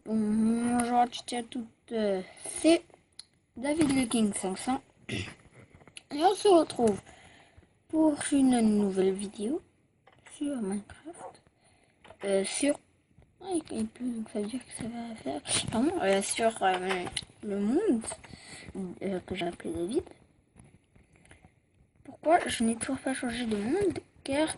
Bonjour à toutes et à toutes, c'est David le King 500 et on se retrouve pour une nouvelle vidéo sur Minecraft, sur... ça veut dire que ça va faire... Pardon, sur le monde que j'ai appelé David. Pourquoi je n'ai toujours pas changé de monde? Car...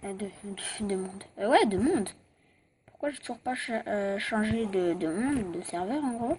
de monde. Pourquoi j'ai toujours pas changé de monde, de serveur en gros?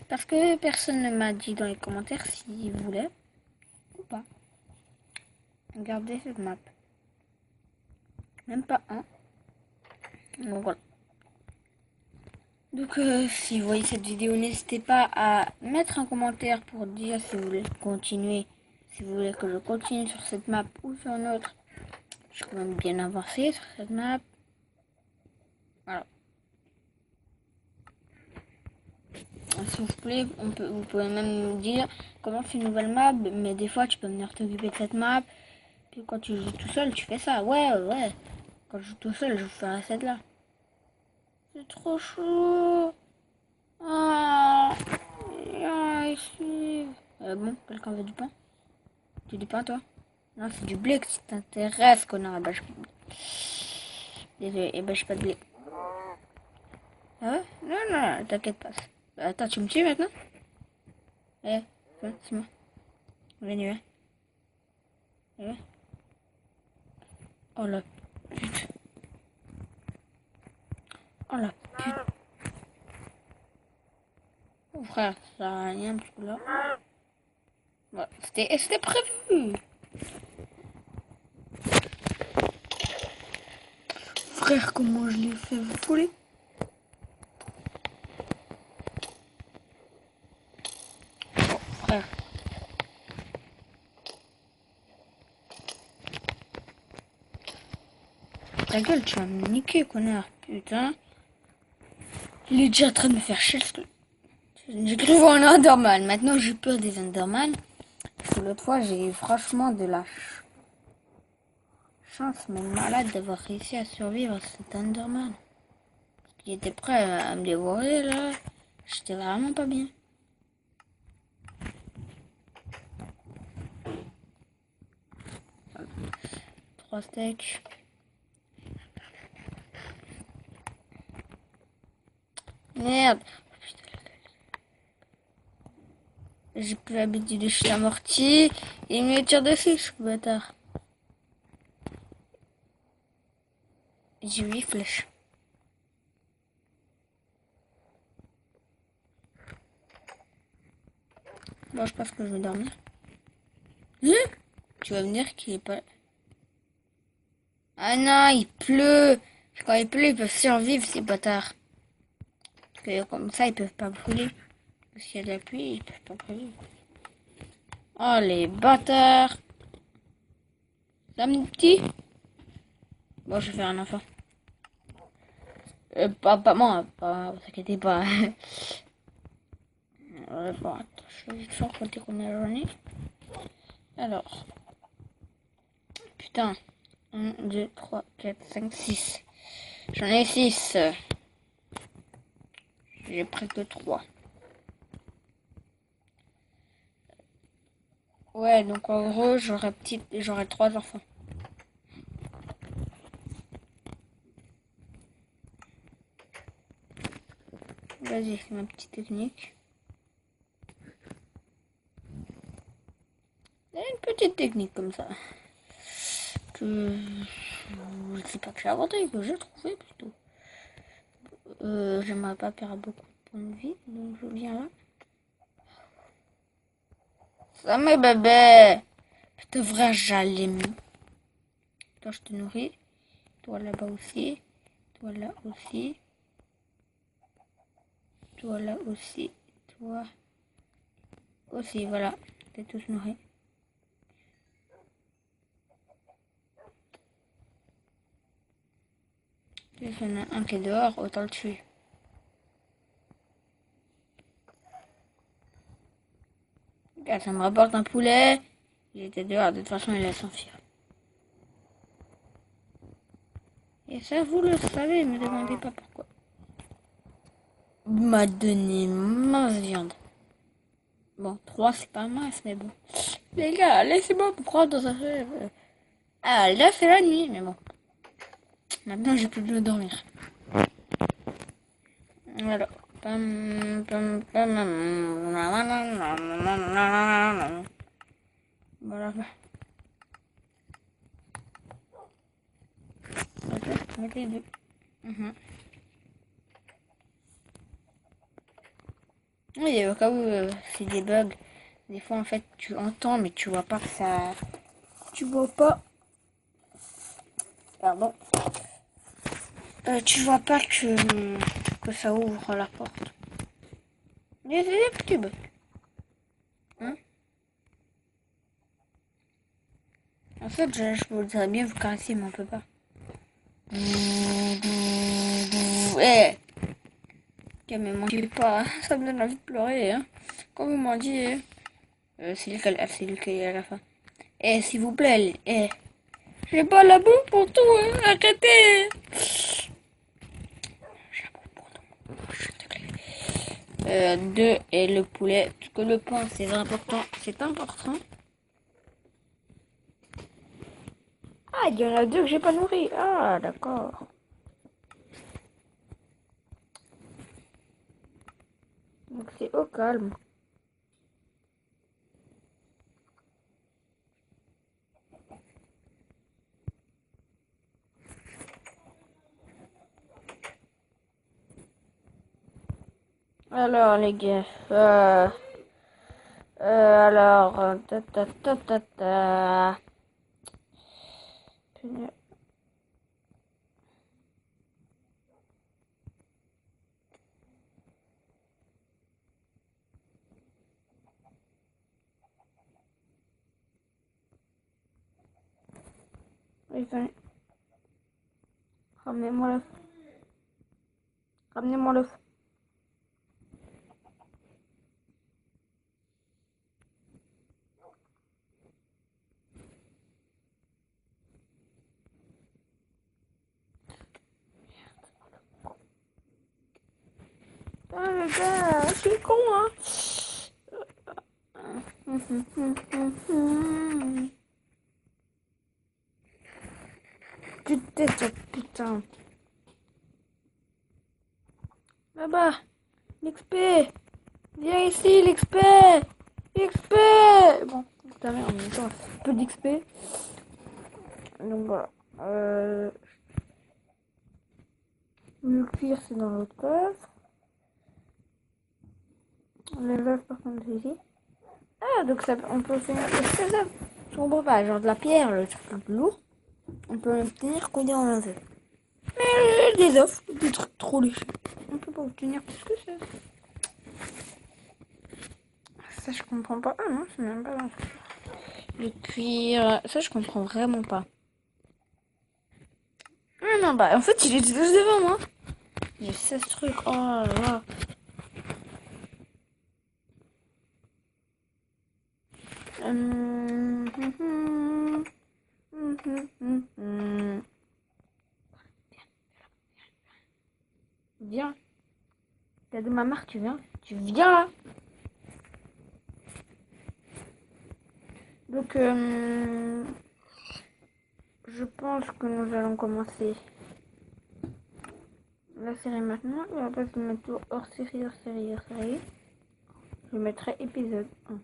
Parce que personne ne m'a dit dans les commentaires s'il voulait ou pas. Regardez cette map. Même pas un. Donc voilà. Donc si vous voyez cette vidéo, n'hésitez pas à mettre un commentaire pour dire si vous voulez continuer. Si vous voulez que je continue sur cette map ou sur une autre. Je suis quand même bien avancé sur cette map. Voilà. S'il vous plaît, vous pouvez même me dire comment c'est une nouvelle map, mais des fois tu peux venir t'occuper de cette map. Puis quand tu joues tout seul, tu fais ça. Ouais. Quand je joue tout seul, je ferai celle-là. C'est trop chaud. Ah, ici. Bon, quelqu'un veut du pain? Tu veux du pain, toi? Non, c'est du blé que ça t'intéresse, connard. Bah, désolé, j'ai pas de blé. Ah ouais? Non, t'inquiète pas. Attends, tu me tues maintenant? C'est moi. Viens. Oh la pute. Oh la pute. Oh frère, ça sert à rien parce que là. Ouais, c'était prévu. Frère, comment je l'ai fait voler? Oh frère. Ta gueule, tu vas me niquer, connard. Putain. Il est déjà en train de me faire chier. J'ai cru voir un Enderman. Maintenant, j'ai peur des Enderman. Parce que l'autre fois, j'ai eu franchement de la chance, mais malade, d'avoir réussi à survivre à cet Enderman. Parce qu'il était prêt à me dévorer, là. J'étais vraiment pas bien. Trois steaks. Merde. J'ai plus l'habitude de chuter amorti. Il me tire dessus, ce bâtard. J'ai 8 flèches. Bon, je pense que je vais dormir. Tu vas me dire qu'il est pas... Ah non, il pleut. Quand il pleut, ils peuvent survivre, ces bâtards. Parce que comme ça, ils peuvent pas brûler. Parce qu'il y a de la pluie, ils peuvent pas brûler. Oh, les bâtards. Ça me dit. Bon, je vais faire un enfant. Pas moi, pas, vous inquiétez pas. Bon, attends, je vais vite faire compter combien j'en ai. Alors. Putain. 1, 2, 3, 4, 5, 6. J'en ai 6. J'ai presque 3. Ouais, donc en gros, j'aurais 3 enfants. Vas-y, c'est ma petite technique. Une petite technique comme ça. Que je sais pas que j'ai inventé, que j'ai trouvé plutôt. J'aimerais pas perdre beaucoup de points de vie, donc je viens là. Ça mes bébés. Putain, vrai, j'allais mieux. Toi, je te nourris. Toi, là-bas aussi. Toi, là aussi. Toi, là aussi. Toi aussi, voilà. T'es tous nourris. Il y en a un qui est dehors, autant le tuer. Regarde, ça me rapporte un poulet. Il était dehors, de toute façon, il allait s'enfuir. Et ça, vous le savez, ne me demandez pas pourquoi. Il m'a donné mince viande. Bon, 3 c'est pas mince, mais bon. Les gars, laissez-moi me prendre dans un rêve. Ah, là c'est la nuit, mais bon. Maintenant j'ai plus besoin de dormir. Voilà. Pam, pam, pam, voilà. Ok, mettre les deux. Oui, au cas où c'est des bugs. Des fois en fait tu entends mais tu vois pas que ça. Tu vois pas. Pardon. Tu vois pas que ça ouvre la porte. Mais c'est des petits bugs. Hein? En fait, je voudrais bien vous caresser, mais on peut pas. Eh, okay, mais mangez pas, ça me donne envie de pleurer. Hein. Quand vous mendiez, c'est lui qui est à la fin. Eh, s'il vous plaît, j'ai pas la boue pour tout, hein. Arrêtez. J'ai la boue pour tout. Deux et le poulet, parce que le pain c'est important, Ah, il y en a deux que j'ai pas nourri. Ah, d'accord. Donc c'est au calme. Alors les gars, alors, oui, venez. Ramenez-moi l'œuf. Ramenez-moi l'œuf. Ah le gars, je suis con hein. Putain, putain. Là-bas, l'XP. Viens ici, l'XP. l'XP. Bon, putain, en même temps, un peu d'XP. Donc voilà. Le cuir, c'est dans l'autre coffre. Le love, par contre, c'est ici. Ah, donc ça, on peut finir que ça. Je comprends pas, genre de la pierre, le truc lourd. On peut l'obtenir qu'au en un œuf. Mais des offres, des trucs trop légers. On peut pas obtenir plus que ça. Ça, je comprends pas. Ah non, c'est même pas ça. Le cuir, ça, je comprends vraiment pas. Ah non, bah en fait, il est juste devant moi. J'ai 16 trucs. Oh là là. Viens. T'as de ma marque, tu viens. Tu viens là. Donc, je pense que nous allons commencer la série maintenant. Et à la place de mettre hors série, hors série, hors série, je mettrai épisode 1.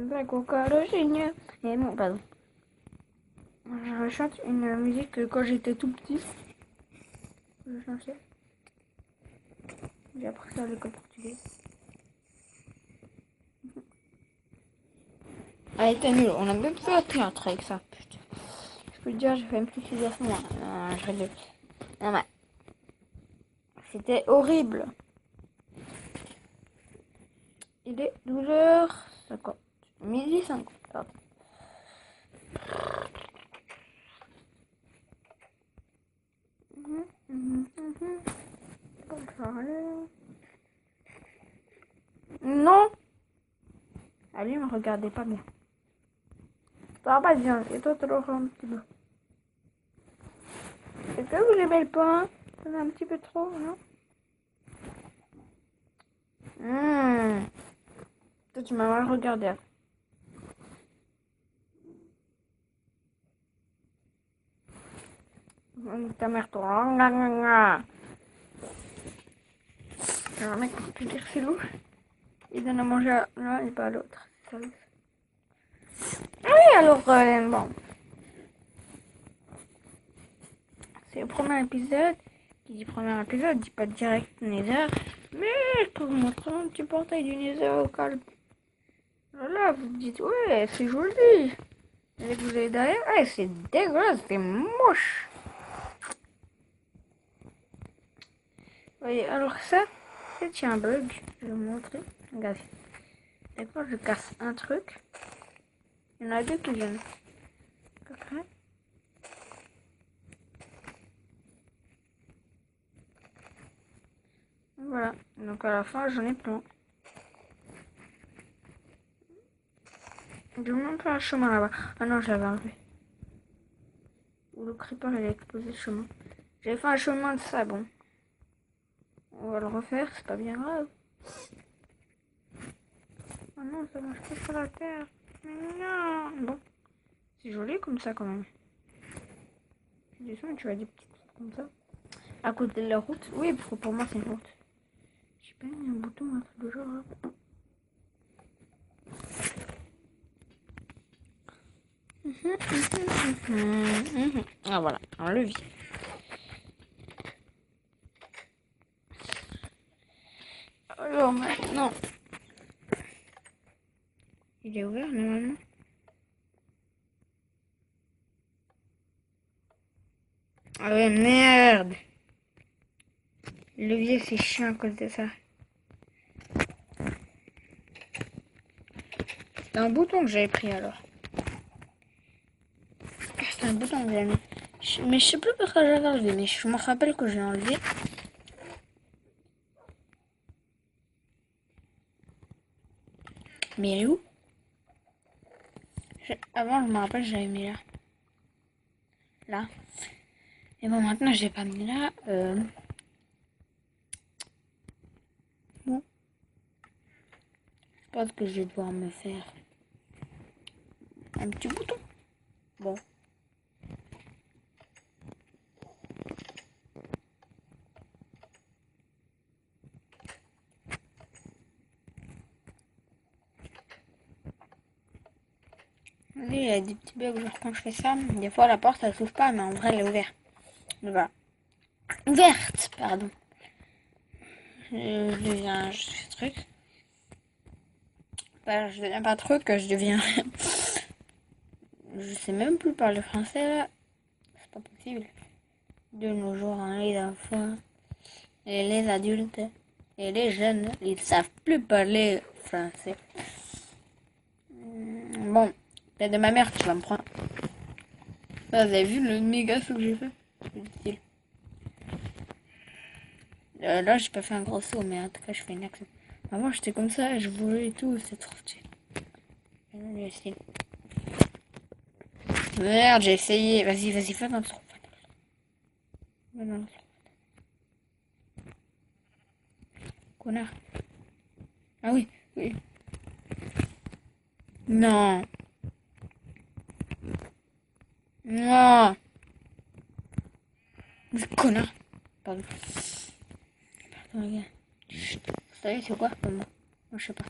La coca, le génie. Et non, pardon. Je chante une musique que quand j'étais tout petit. Je chantais. J'ai appris ça à l'école portugaise. Elle était nulle. On a même fait un théâtre avec ça. Putain. Je peux te dire, j'ai fait une petite à ce moment. Je rigole. Non, mais c'était horrible. Il est 12h50. Midi 50. Pardon. parler. Non. Allez, me regardez pas bien. Ça va pas bien. Et toi, tu l'auras un petit peu. Est-ce que vous aimez le pain? C'est un petit peu trop, non? Toi, tu m'as mal regardé. Ta mère, toi. Alors, un mec peut dire c'est lourd. Il donne à manger à l'un et pas à l'autre. Ah oui, alors, bon. C'est le premier épisode. Qui dit premier épisode, dit pas direct Nether. Mais je peux vous montrer un petit portail du Nether au calme. Voilà, vous me dites, ouais, c'est joli. Et vous allez derrière, ouais, c'est dégueulasse, c'est moche. Oui, alors ça, c'est un bug. Je vais vous montrer. Regardez. D'accord, je casse un truc. Il y en a deux qui viennent. Okay. Voilà. Donc à la fin, j'en ai plein. Je vous montre un chemin là-bas. Ah non, je l'avais enlevé. Ou le creeper, il a explosé le chemin. J'avais fait un chemin de ça, bon. On va le refaire, c'est pas bien grave. Oh non, ça marche pas sur la terre. Mais non. Bon. C'est joli comme ça quand même. Tu descends, tu vois des petits trucs comme ça. À côté de la route. Oui, parce que pour moi c'est une route. Je sais pas, il y a un bouton, un truc de genre là. Ah voilà, un levier. Alors maintenant, il est ouvert normalement. Ah ouais, merde. Le levier c'est chiant à cause de ça. C'est un bouton que j'avais pris alors. C'est un bouton que j'avais mis. Mais je sais plus pourquoi j'avais enlevé, mais je me rappelle que j'ai enlevé. Mais il est où? Avant, je me rappelle, j'avais mis là. Là. Et bon, maintenant, je l'ai pas mis là. Bon. Je pense que je vais devoir me faire un petit bouton. Bon. Il y a des petits bugs genre quand je fais ça. Des fois, la porte, elle s'ouvre pas, mais en vrai, elle est ouverte. Voilà. Ouverte, pardon. Je deviens ce truc. Bah, je deviens pas truc, je deviens... je sais même plus parler français, là. C'est pas possible. De nos jours, hein, les enfants, et les adultes, et les jeunes, ils savent plus parler français. Bon, l'aide de ma mère, tu vas me prendre. Là, vous avez vu le méga saut que j'ai fait? C'est style. Là, j'ai pas fait un gros saut, mais en tout cas, je fais une action. Avant, j'étais comme ça, je voulais et tout, c'est trop stylé. Merde, j'ai essayé. Vas-y, fais dans le trou. Connard. Ah oui, oui. Non. Non. Connard. Pardon. Pardon, les gars. Chut. Vous savez, c'est quoi pour moi? Moi, je sais pas.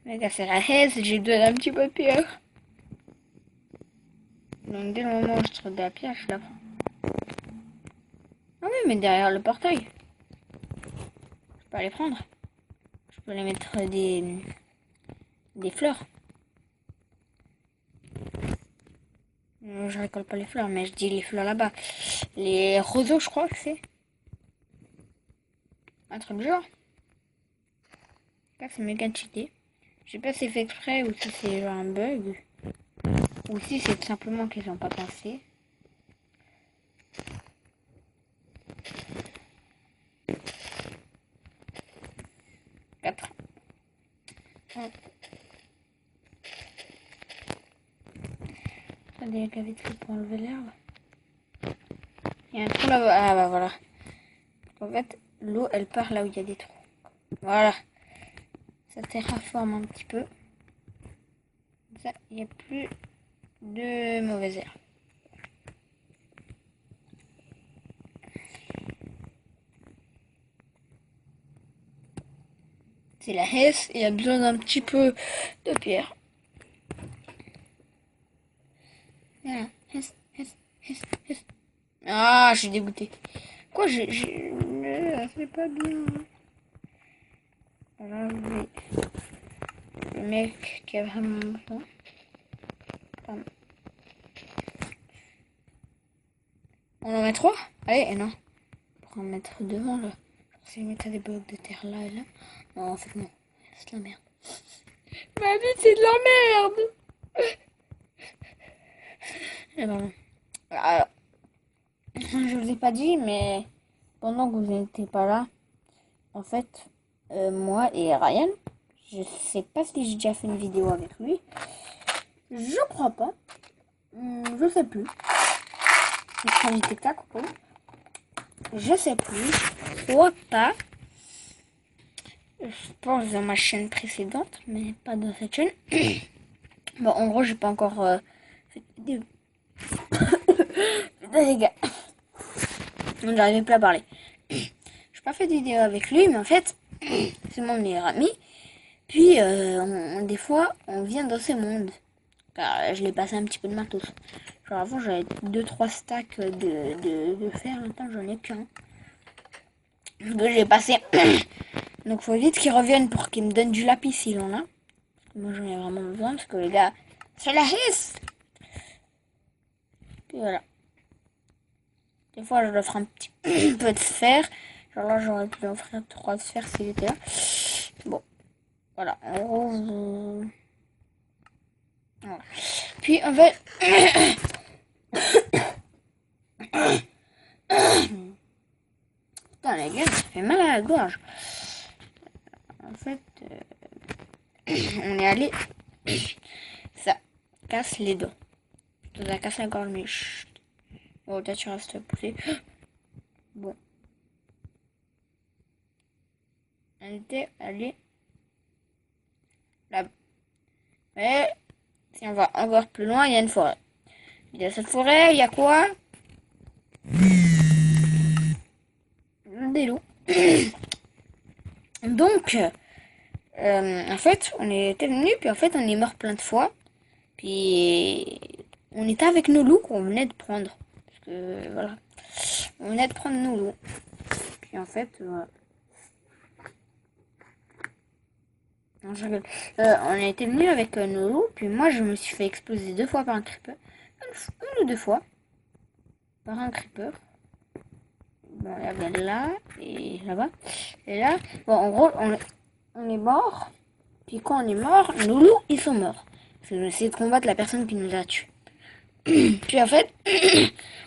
Les gars, c'est la haise, j'ai donné un petit peu de pierre. Donc, dès le moment où je trouve de la pierre, je la prends. Ah oui, mais derrière le portail. Je peux aller prendre. Je peux aller mettre des fleurs. Je récolte pas les fleurs, mais je dis les fleurs là-bas. Les roseaux, je crois que c'est. Un truc du genre. Là, c'est méga cheaté. Je sais pas si c'est fait exprès ou si c'est genre un bug. Ou si c'est tout simplement qu'ils n'ont pas pensé. Pas des gaveteries pour enlever l'herbe. Il y a un trou là-bas. Ah bah voilà. En fait, l'eau, elle part là où il y a des trous. Voilà. Ça terraforme un petit peu. Comme ça, il n'y a plus de mauvaises herbes. C'est la hesse, il y a besoin d'un petit peu de pierre. Voilà. Hesse, hesse, hesse, hesse. Ah, je suis dégoûtée. Quoi, c'est pas bien. Voilà, oui. Le mec qui a vraiment besoin. On en met 3? Allez, et non. Pour en mettre devant là. Je vais mettre des blocs de terre là et là. Non, en fait, non. C'est de la merde. Ma vie, c'est de la merde. Et ben, alors, je vous ai pas dit, mais pendant que vous n'étiez pas là, en fait, moi et Ryan, je sais pas si j'ai déjà fait une vidéo avec lui. Je crois pas. Je sais plus. Il prend du tic-tac ou quoi? Je sais plus. Soit pas. Je pense dans ma chaîne précédente, mais pas dans cette chaîne. Bon, en gros, j'ai pas encore fait de vidéo. Les gars. J'arrivais plus à parler. J'ai pas fait de vidéo avec lui, mais en fait, c'est mon meilleur ami. Puis, des fois, on vient dans ce monde. Car je l'ai passé un petit peu de matos. Genre avant, j'avais 2-3 stacks de fer. Maintenant, j'en ai qu'un. J'ai passé. Donc, faut vite qu'il revienne pour qu'il me donne du lapis s'il en a. Moi, j'en ai vraiment besoin parce que les gars, c'est la hisse. Puis voilà. Des fois, je lui offre un petit peu de fer. Genre là, j'aurais pu lui offrir 3 sphères s'il était là. Bon. Voilà. En gros, voilà. Puis, en fait... Putain, les gars, ça fait mal à la gorge. En fait, on est allé... Ça casse les dents. Ça casse la gorge, mais... Chut. Bon, peut-être tu restes poussé. Bon. On était allé là. Mais si on va encore plus loin, il y a une forêt. Il y a cette forêt, il y a quoi? Des loups. Donc, en fait, on était venus, puis en fait, on est mort plein de fois. Puis, on était avec nos loups qu'on venait de prendre. Parce que, voilà. On venait de prendre nos loups. Puis, en fait, voilà. Non, je rigole. On était venus avec nos loups, puis moi, je me suis fait exploser 2 fois par un creeper. Une ou 2 fois. Par un creeper. Bon, il y avait là, et là-bas. Et là, bon, en gros, on est mort. Puis quand on est mort, nos loups, ils sont morts. Parce qu'on a essayé de combattre la personne qui nous a tués. Puis en fait,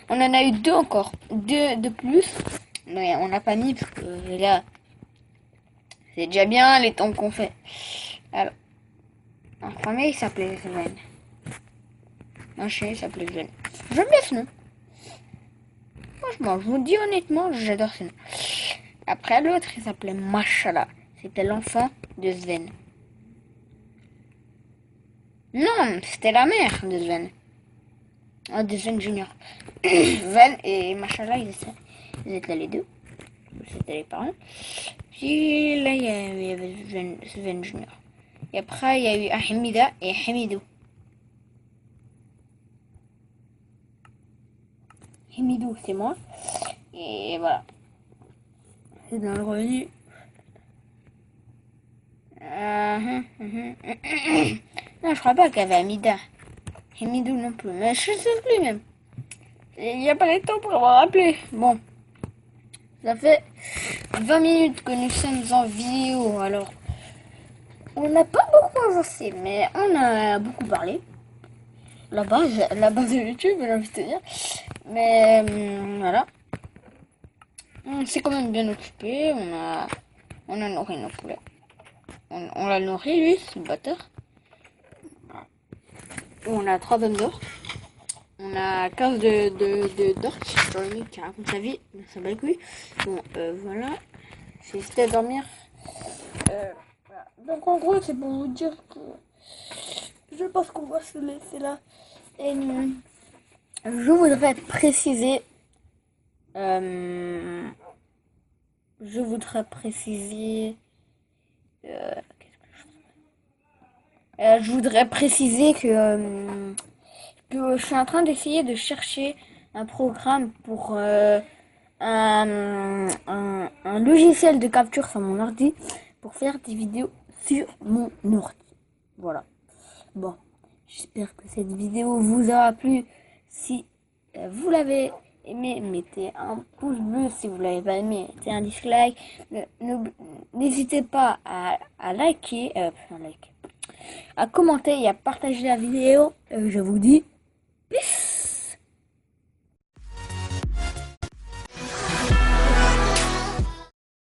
on en a eu 2 encore. 2 de plus. Mais on n'a pas mis parce que là, c'est déjà bien les temps qu'on fait. Alors, un premier, il s'appelait Sven. Un chien, il s'appelait Sven. J'aime bien ce nom. Franchement, je vous dis honnêtement, j'adore ce nom. Après, l'autre, il s'appelait Mashallah. C'était l'enfant de Sven. Non, c'était la mère de Sven. Oh, de Sven Junior. Sven et Mashallah, ils étaient là les deux. C'était les parents. Puis là, il y avait Sven Junior. Et après, il y a eu Ahmida et Hamidou. Hamidou, c'est moi. Et voilà. C'est dans le revenu. Non, je crois pas qu'il y avait Hamida. Hamidou non plus. Mais je sais plus même. Il n'y a pas le temps pour avoir appelé. Bon. Ça fait 20 minutes que nous sommes en vidéo. Alors, on n'a pas beaucoup avancé, mais on a beaucoup parlé. La base de YouTube, j'ai envie de te dire. Mais voilà. On s'est quand même bien occupé. On a nourri nos poulets. on l'a nourri, lui, ce bâtard. On a 3 pommes d'or. On a 15 d'or sur le mec qui raconte sa vie. Ça bat le couille. Bon, voilà. J'ai hésité à dormir. Voilà. Donc en gros, c'est pour vous dire que je pense qu'on va se laisser là. Et je voudrais préciser. Je voudrais préciser. Je voudrais préciser que je suis en train d'essayer de chercher un programme pour un logiciel de capture sur mon ordi pour faire des vidéos sur mon ordi. Voilà. Bon, j'espère que cette vidéo vous aura plu. Si vous l'avez aimé, mettez un pouce bleu. Si vous l'avez pas aimé, mettez un dislike. N'hésitez pas à liker, à commenter et à partager la vidéo. Je vous dis